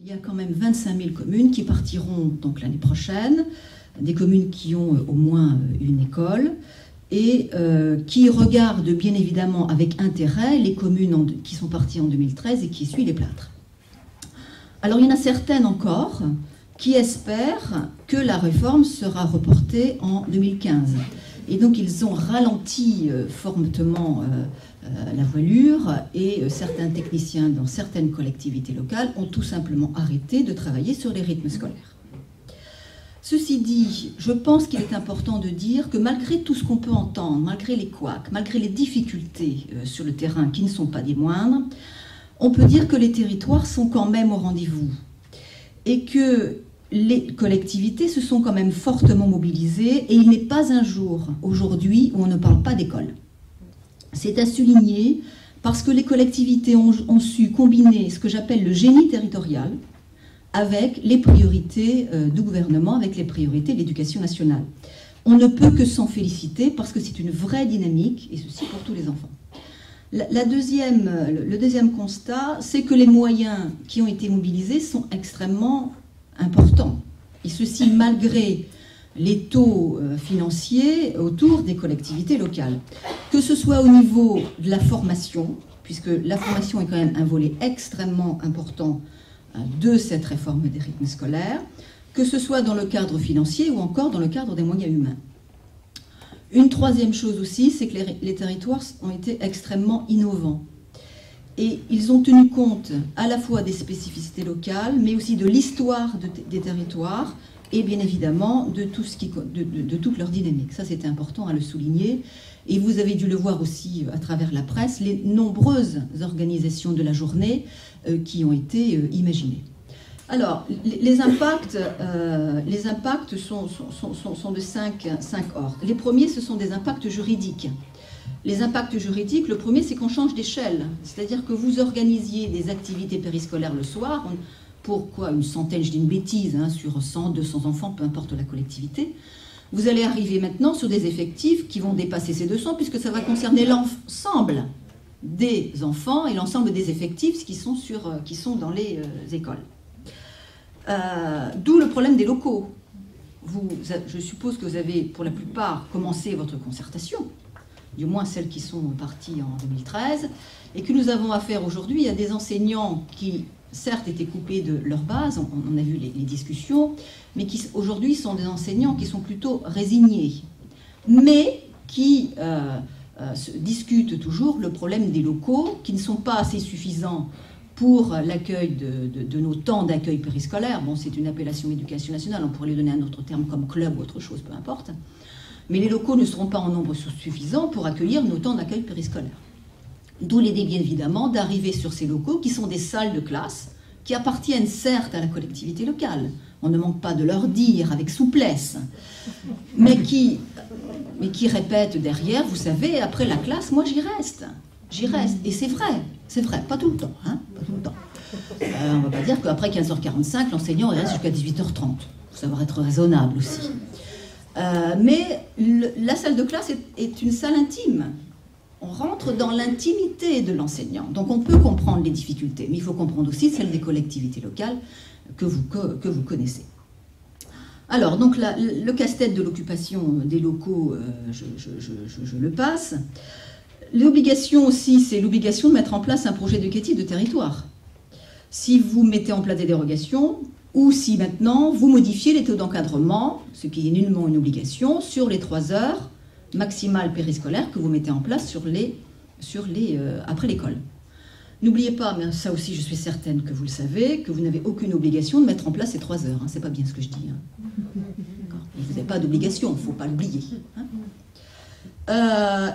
Il y a quand même 25 000 communes qui partiront donc l'année prochaine, des communes qui ont au moins une école et qui regardent bien évidemment avec intérêt les communes qui sont parties en 2013 et qui essuient les plâtres. Alors il y en a certaines encore qui espèrent que la réforme sera reportée en 2015. Et donc ils ont ralenti fortement la voilure et certains techniciens dans certaines collectivités locales ont tout simplement arrêté de travailler sur les rythmes scolaires. Ceci dit, je pense qu'il est important de dire que malgré tout ce qu'on peut entendre, malgré les couacs, malgré les difficultés sur le terrain qui ne sont pas des moindres, on peut dire que les territoires sont quand même au rendez-vous et que les collectivités se sont quand même fortement mobilisées et il n'est pas un jour aujourd'hui où on ne parle pas d'école. C'est à souligner parce que les collectivités ont su combiner ce que j'appelle le génie territorial avec les priorités du gouvernement, avec les priorités de l'éducation nationale. On ne peut que s'en féliciter parce que c'est une vraie dynamique, et ceci pour tous les enfants. Le deuxième constat, c'est que les moyens qui ont été mobilisés sont extrêmement importants. Et ceci malgré les taux financiers autour des collectivités locales. Que ce soit au niveau de la formation, puisque la formation est quand même un volet extrêmement important de cette réforme des rythmes scolaires, que ce soit dans le cadre financier ou encore dans le cadre des moyens humains. Une troisième chose aussi, c'est que les territoires ont été extrêmement innovants. Et ils ont tenu compte à la fois des spécificités locales, mais aussi de l'histoire des territoires et bien évidemment de toute leur dynamique. Ça, c'était important à le souligner. Et vous avez dû le voir aussi à travers la presse, les nombreuses organisations de la journée qui ont été imaginées. Alors, les impacts sont de cinq ordres. Les premiers, ce sont des impacts juridiques. Les impacts juridiques, le premier, c'est qu'on change d'échelle. C'est-à-dire que vous organisiez des activités périscolaires le soir, pour quoi une centaine, je dis une bêtise, hein, sur 100, 200 enfants, peu importe la collectivité. Vous allez arriver maintenant sur des effectifs qui vont dépasser ces 200, puisque ça va concerner l'ensemble des enfants et l'ensemble des effectifs qui sont dans les écoles. D'où le problème des locaux. Je suppose que vous avez, pour la plupart, commencé votre concertation, du moins celles qui sont parties en 2013, et que nous avons affaire aujourd'hui à des enseignants qui, certes, étaient coupés de leur base, on a vu les discussions, mais qui aujourd'hui sont des enseignants qui sont plutôt résignés, mais qui discutent toujours le problème des locaux, qui ne sont pas assez suffisants pour l'accueil de nos temps d'accueil périscolaire. Bon, c'est une appellation éducation nationale, on pourrait lui donner un autre terme comme club ou autre chose, peu importe. Mais les locaux ne seront pas en nombre suffisant pour accueillir nos temps d'accueil périscolaire. D'où l'idée, bien évidemment, d'arriver sur ces locaux qui sont des salles de classe, qui appartiennent certes à la collectivité locale. On ne manque pas de leur dire avec souplesse, mais qui répètent derrière, vous savez, après la classe, moi j'y reste. J'y reste. Et c'est vrai, pas tout le temps. Hein, pas tout le temps. On ne va pas dire qu'après 15h45, l'enseignant reste jusqu'à 18h30. Ça va être raisonnable aussi. Mais la salle de classe est une salle intime. On rentre dans l'intimité de l'enseignant. Donc on peut comprendre les difficultés, mais il faut comprendre aussi celles des collectivités locales que vous connaissez. Alors, donc le casse-tête de l'occupation des locaux, je le passe. L'obligation aussi, c'est l'obligation de mettre en place un projet éducatif de territoire. Si vous mettez en place des dérogations, ou si maintenant vous modifiez les taux d'encadrement, ce qui est nullement une obligation, sur les 3 heures maximales périscolaires que vous mettez en place après l'école. N'oubliez pas, mais ça aussi je suis certaine que vous le savez, que vous n'avez aucune obligation de mettre en place ces 3 heures. Hein, c'est pas bien ce que je dis. Hein. Vous n'avez pas d'obligation, il ne faut pas l'oublier. Hein.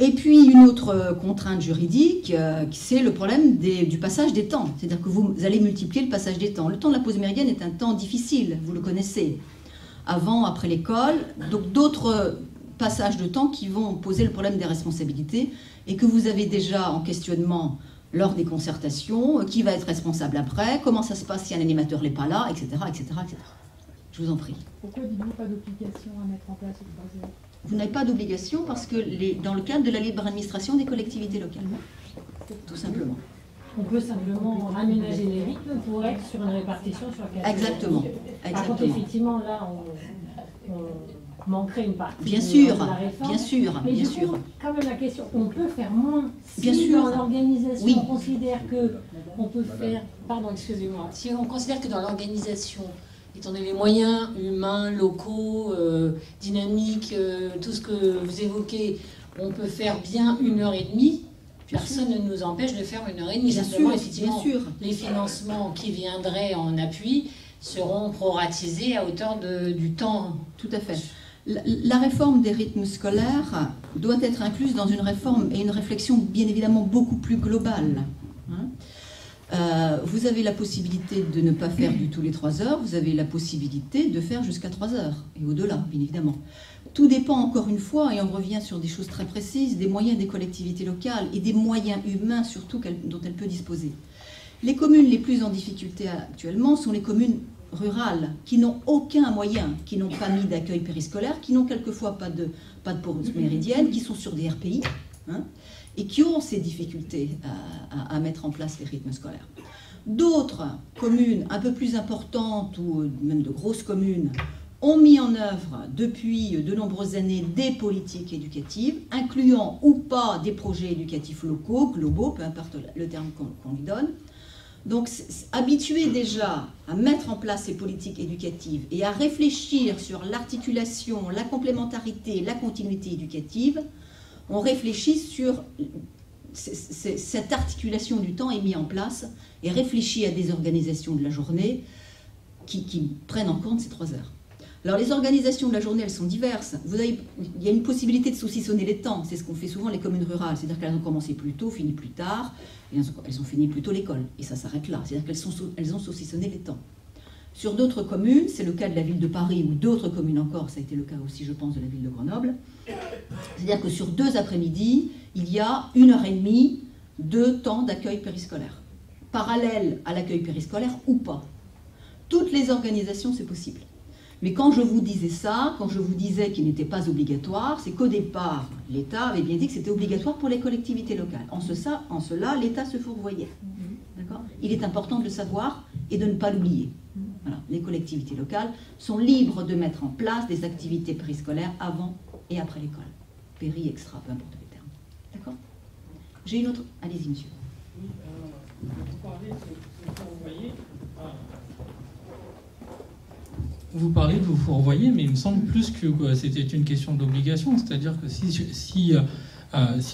Et puis une autre contrainte juridique, c'est le problème du passage des temps. C'est-à-dire que vous allez multiplier le passage des temps. Le temps de la pause méridienne est un temps difficile, vous le connaissez. Avant, après l'école, donc d'autres passages de temps qui vont poser le problème des responsabilités et que vous avez déjà en questionnement lors des concertations, qui va être responsable après, comment ça se passe si un animateur n'est pas là, etc., etc., etc. Je vous en prie. Pourquoi dites-vous pas d'obligation à mettre en place les 3 heures ? Vous n'avez pas d'obligation parce que dans le cadre de la libre administration des collectivités locales. Tout simplement. on peut simplement aménager les rythmes pour être sur une répartition sur laquelle... Exactement. Par contre, effectivement, là, on manquerait une partie bien de sûr, la réforme. bien sûr, mais bien du coup, sûr. quand même la question, on peut faire moins si bien sûr. Dans l'organisation, oui. On considère que on peut faire... Pardon, excusez-moi. Si on considère que dans l'organisation, étant donné les moyens humains, locaux, dynamiques, tout ce que vous évoquez, on peut faire bien 1h30, personne ne nous empêche de faire 1h30. Bien Simplement, sûr, effectivement, bien sûr. Les financements qui viendraient en appui seront proratisés à hauteur du temps. Tout à fait. La réforme des rythmes scolaires doit être incluse dans une réforme et une réflexion bien évidemment beaucoup plus globale. Vous avez la possibilité de ne pas faire du tout les 3 heures, vous avez la possibilité de faire jusqu'à 3 heures, et au-delà, bien évidemment. Tout dépend encore une fois, et on revient sur des choses très précises, des moyens des collectivités locales et des moyens humains surtout dont elles peuvent disposer. Les communes les plus en difficulté actuellement sont les communes rurales, qui n'ont aucun moyen, qui n'ont pas mis d'accueil périscolaire, qui n'ont quelquefois pas de pause méridienne, qui sont sur des RPI, et qui ont ces difficultés à mettre en place les rythmes scolaires. D'autres communes un peu plus importantes, ou même de grosses communes, ont mis en œuvre depuis de nombreuses années des politiques éducatives, incluant ou pas des projets éducatifs locaux, globaux, peu importe le terme qu'on lui donne. Donc, habitués déjà à mettre en place ces politiques éducatives et à réfléchir sur l'articulation, la complémentarité, la continuité éducative, on réfléchit sur cette articulation du temps est mise en place et réfléchit à des organisations de la journée qui prennent en compte ces 3 heures. Alors les organisations de la journée, elles sont diverses. Il y a une possibilité de saucissonner les temps. C'est ce qu'ont fait souvent les communes rurales. C'est-à-dire qu'elles ont commencé plus tôt, fini plus tard, et elles ont fini plus tôt l'école. Et ça s'arrête là. C'est-à-dire qu'elles ont saucissonné les temps. Sur d'autres communes, c'est le cas de la ville de Paris ou d'autres communes encore, ça a été le cas aussi, je pense, de la ville de Grenoble. C'est-à-dire que sur 2 après-midi, il y a 1h30 de temps d'accueil périscolaire, parallèle à l'accueil périscolaire ou pas. Toutes les organisations, c'est possible. Mais quand je vous disais ça, quand je vous disais qu'il n'était pas obligatoire, c'est qu'au départ, l'État avait bien dit que c'était obligatoire pour les collectivités locales. En cela, l'État se fourvoyait. D'accord ? Il est important de le savoir et de ne pas l'oublier. Voilà. Les collectivités locales sont libres de mettre en place des activités périscolaires avant et après l'école. Péri, extra, peu importe les termes. D'accord ? J'ai une autre... Allez-y, monsieur. Oui, vous parlez de vous fourvoyer. Vous parlez de vous fourvoyer, mais il me semble plus que c'était une question d'obligation. C'est-à-dire que si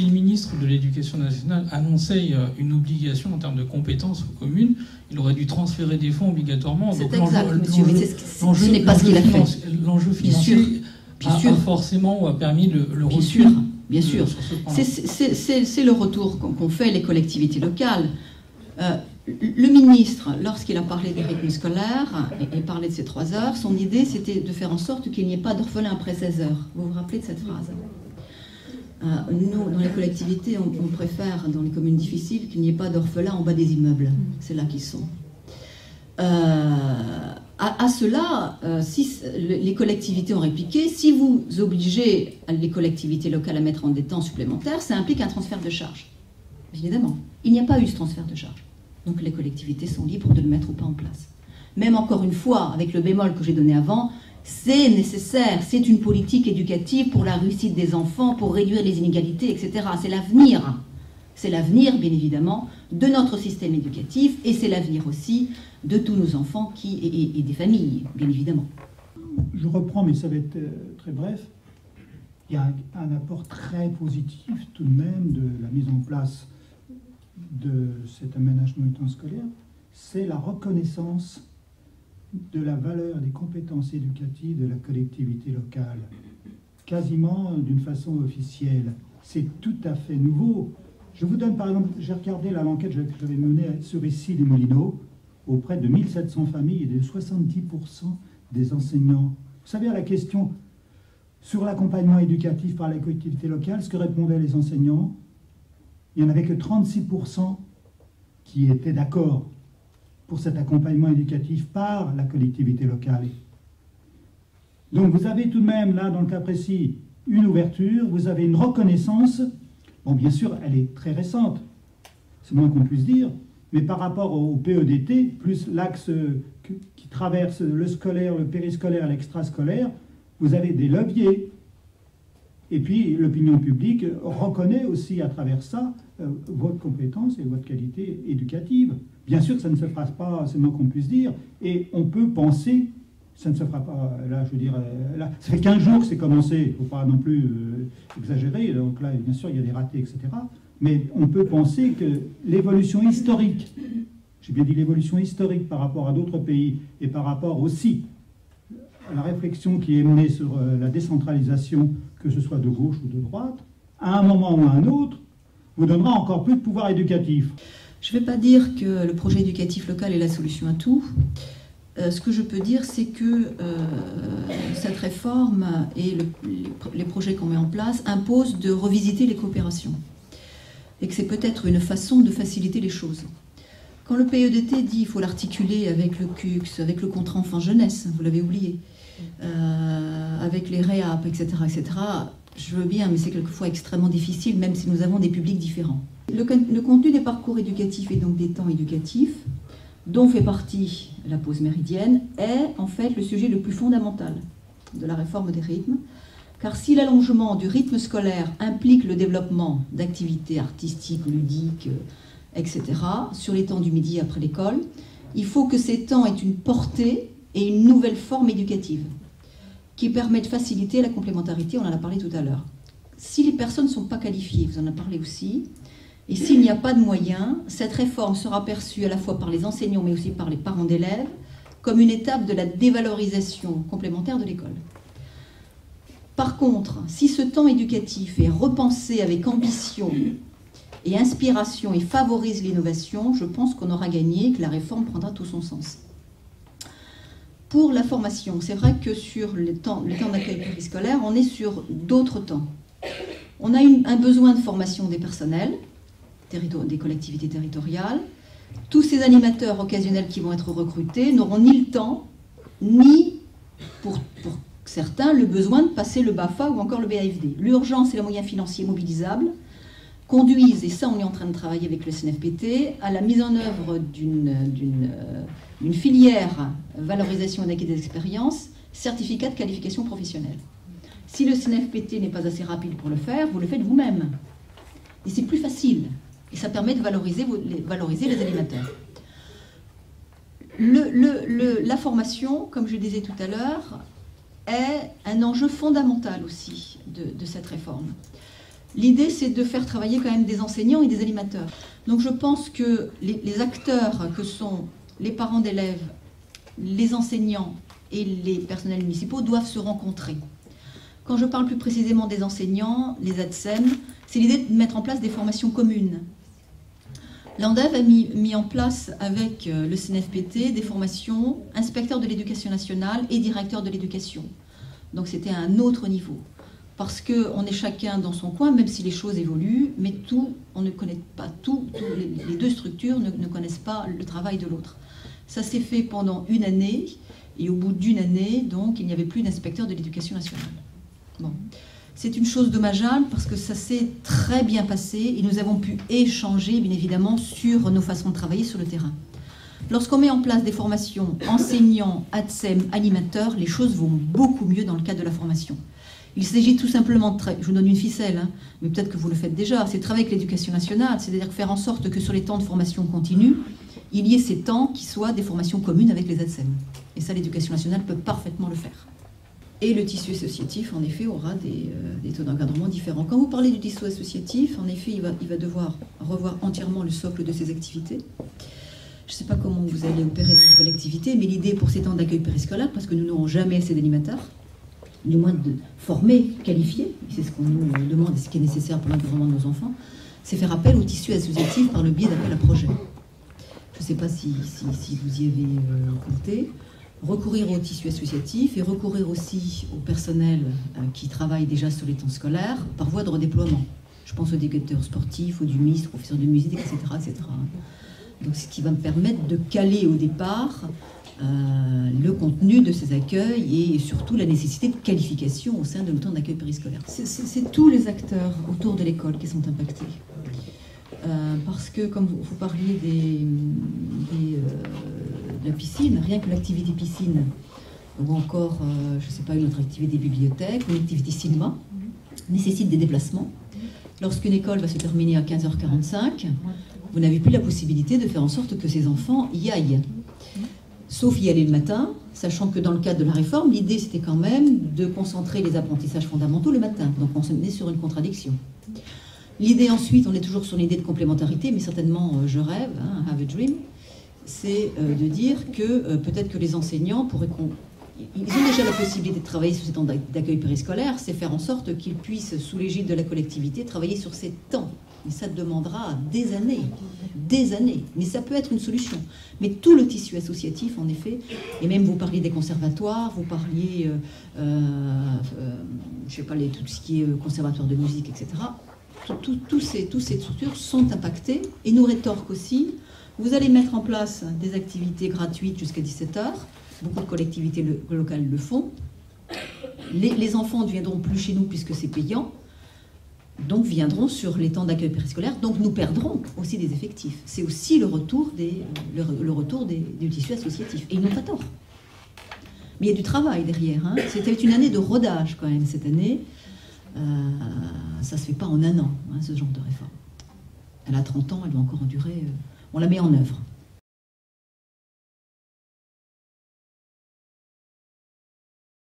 le ministre de l'Éducation nationale annonçait une obligation en termes de compétences aux communes, il aurait dû transférer des fonds obligatoirement. C'est exact, monsieur, mais ce n'est pas ce qu'il a fait. L'enjeu financier a forcément ou a permis le recul. Bien sûr. C'est le retour qu'ont fait les collectivités locales. Le ministre, lorsqu'il a parlé des rythmes scolaires et parlé de ces 3 heures, son idée c'était de faire en sorte qu'il n'y ait pas d'orphelins après 16 heures. Vous vous rappelez de cette phrase ? Nous, dans les collectivités, on préfère, dans les communes difficiles, qu'il n'y ait pas d'orphelins en bas des immeubles. C'est là qu'ils sont. À cela, si les collectivités ont répliqué, si vous obligez les collectivités locales à mettre en des temps supplémentaires, ça implique un transfert de charge. Évidemment. Il n'y a pas eu ce transfert de charge. Donc les collectivités sont libres de le mettre ou pas en place. Même encore une fois, avec le bémol que j'ai donné avant, c'est nécessaire, c'est une politique éducative pour la réussite des enfants, pour réduire les inégalités, etc. C'est l'avenir. C'est l'avenir, bien évidemment, de notre système éducatif et c'est l'avenir aussi de tous nos enfants et des familles, bien évidemment. Je reprends, mais ça va être très bref. Il y a un apport très positif tout de même de la mise en place de cet aménagement du temps scolaire, c'est la reconnaissance de la valeur des compétences éducatives de la collectivité locale, quasiment d'une façon officielle. C'est tout à fait nouveau. Je vous donne par exemple, j'ai regardé l'enquête que j'avais menée sur Issy les Moulineaux, auprès de 1700 familles et de 70% des enseignants. Vous savez, à la question sur l'accompagnement éducatif par la collectivité locale, ce que répondaient les enseignants, il n'y en avait que 36% qui étaient d'accord pour cet accompagnement éducatif par la collectivité locale. Donc vous avez tout de même, là, dans le cas précis, une ouverture, vous avez une reconnaissance. Bon, bien sûr, elle est très récente, c'est moins qu'on puisse dire, Mais par rapport au PEDT, plus l'axe qui traverse le scolaire, le périscolaire, l'extrascolaire, vous avez des leviers. Et puis l'opinion publique reconnaît aussi à travers ça votre compétence et votre qualité éducative. Bien sûr que ça ne se fera pas, c'est le moins qu'on puisse dire, et on peut penser, ça ne se fera pas, là je veux dire, là, ça fait 15 jours que c'est commencé, il ne faut pas non plus exagérer, donc là bien sûr il y a des ratés, etc. Mais on peut penser que l'évolution historique, j'ai bien dit l'évolution historique par rapport à d'autres pays, et par rapport aussi à la réflexion qui est menée sur la décentralisation, que ce soit de gauche ou de droite, à un moment ou à un autre, vous donnera encore plus de pouvoir éducatif. Je ne vais pas dire que le projet éducatif local est la solution à tout. Ce que je peux dire, c'est que cette réforme et les projets qu'on met en place imposent de revisiter les coopérations. Et que c'est peut-être une façon de faciliter les choses. Quand le PEDT dit qu'il faut l'articuler avec le CUX, avec le contrat enfant-jeunesse, vous l'avez oublié, avec les REAP, etc., etc., je veux bien, mais c'est quelquefois extrêmement difficile, même si nous avons des publics différents. Le contenu des parcours éducatifs et donc des temps éducatifs, dont fait partie la pause méridienne, est en fait le sujet le plus fondamental de la réforme des rythmes. Car si l'allongement du rythme scolaire implique le développement d'activités artistiques, ludiques, etc., sur les temps du midi après l'école, il faut que ces temps aient une portée et une nouvelle forme éducative qui permet de faciliter la complémentarité, on en a parlé tout à l'heure. Si les personnes ne sont pas qualifiées, vous en avez parlé aussi, et s'il n'y a pas de moyens, cette réforme sera perçue à la fois par les enseignants mais aussi par les parents d'élèves comme une étape de la dévalorisation complémentaire de l'école. Par contre, si ce temps éducatif est repensé avec ambition et inspiration et favorise l'innovation, je pense qu'on aura gagné, que la réforme prendra tout son sens. Pour la formation, c'est vrai que sur le temps d'accueil périscolaire, on est sur d'autres temps. On a un besoin de formation des personnels, des collectivités territoriales. Tous ces animateurs occasionnels qui vont être recrutés n'auront ni le temps, ni, pour certains, le besoin de passer le BAFA ou encore le BAFD. L'urgence et les moyens financiers mobilisables conduisent, et ça on est en train de travailler avec le CNFPT, à la mise en œuvre d'une filière valorisation et d'acquis des expériences, certificat de qualification professionnelle. Si le CNFPT n'est pas assez rapide pour le faire, vous le faites vous-même. Et c'est plus facile. Et ça permet de valoriser les animateurs. La formation, comme je le disais tout à l'heure, est un enjeu fondamental aussi de cette réforme. L'idée, c'est de faire travailler quand même des enseignants et des animateurs. Donc je pense que les acteurs que sont les parents d'élèves, les enseignants et les personnels municipaux doivent se rencontrer. Quand je parle plus précisément des enseignants, les ATSEM, c'est l'idée de mettre en place des formations communes. L'ANDEV a mis en place avec le CNFPT des formations inspecteurs de l'éducation nationale et directeurs de l'éducation. Donc c'était à un autre niveau. Parce qu'on est chacun dans son coin, même si les choses évoluent, mais on ne connaît pas tout. Les deux structures ne connaissent pas le travail de l'autre. Ça s'est fait pendant une année, et au bout d'une année, donc, il n'y avait plus d'inspecteur de l'éducation nationale. Bon. C'est une chose dommageable parce que ça s'est très bien passé et nous avons pu échanger, bien évidemment, sur nos façons de travailler sur le terrain. Lorsqu'on met en place des formations enseignants, ATSEM, animateurs, les choses vont beaucoup mieux dans le cadre de la formation. Il s'agit tout simplement, je vous donne une ficelle, hein, mais peut-être que vous le faites déjà, c'est de travailler avec l'éducation nationale, c'est-à-dire faire en sorte que sur les temps de formation continue, il y ait ces temps qui soient des formations communes avec les ATSEM. Et ça, l'éducation nationale peut parfaitement le faire. Et le tissu associatif, en effet, aura des taux d'encadrement différents. Quand vous parlez du tissu associatif, en effet, il va devoir revoir entièrement le socle de ses activités. Je ne sais pas comment vous allez opérer dans une collectivité, mais l'idée pour ces temps d'accueil périscolaire, parce que nous n'aurons jamais assez d'animateurs, du moins de former, qualifier, c'est ce qu'on nous demande et ce qui est nécessaire pour l'encadrement de nos enfants, c'est faire appel au tissu associatif par le biais d'appel à projet. Je ne sais pas si vous y avez compté. Recourir au tissu associatif et recourir aussi au personnel qui travaille déjà sur les temps scolaires par voie de redéploiement. Je pense aux éducateurs sportifs, aux dumistes, aux professeurs de musique, etc., etc. Donc, ce qui va me permettre de caler au départ le contenu de ces accueils et surtout la nécessité de qualification au sein de nos temps d'accueil périscolaire. C'est tous les acteurs autour de l'école qui sont impactés. parce que comme vous parliez de la piscine, rien que l'activité piscine, ou encore, je ne sais pas, une autre activité bibliothèque, une activité cinéma, nécessite des déplacements. Lorsqu'une école va se terminer à 15h45, vous n'avez plus la possibilité de faire en sorte que ces enfants y aillent. Sauf y aller le matin, sachant que dans le cadre de la réforme, l'idée c'était quand même de concentrer les apprentissages fondamentaux le matin. Donc on se met sur une contradiction. L'idée ensuite, on est toujours sur l'idée de complémentarité, mais certainement je rêve, hein, have a dream, c'est de dire que peut-être que les enseignants pourraient... Ils ont déjà la possibilité de travailler sur ces temps d'accueil périscolaire, c'est faire en sorte qu'ils puissent, sous l'égide de la collectivité, travailler sur ces temps. Mais ça demandera des années, mais ça peut être une solution. Mais tout le tissu associatif, en effet, et même vous parliez des conservatoires, vous parliez, je sais pas, tout ce qui est conservatoire de musique, etc. Toutes ces structures sont impactées et nous rétorquent aussi. Vous allez mettre en place des activités gratuites jusqu'à 17h. Beaucoup de collectivités locales le font. Les enfants ne viendront plus chez nous puisque c'est payant. Donc viendront sur les temps d'accueil périscolaire. Donc nous perdrons aussi des effectifs. C'est aussi le retour du tissu associatif. Et ils n'ont pas tort. Mais il y a du travail derrière. Hein. C'était une année de rodage quand même cette année. Ça ne se fait pas en un an, hein, ce genre de réforme. Elle a 30 ans, elle doit encore endurer. On la met en œuvre.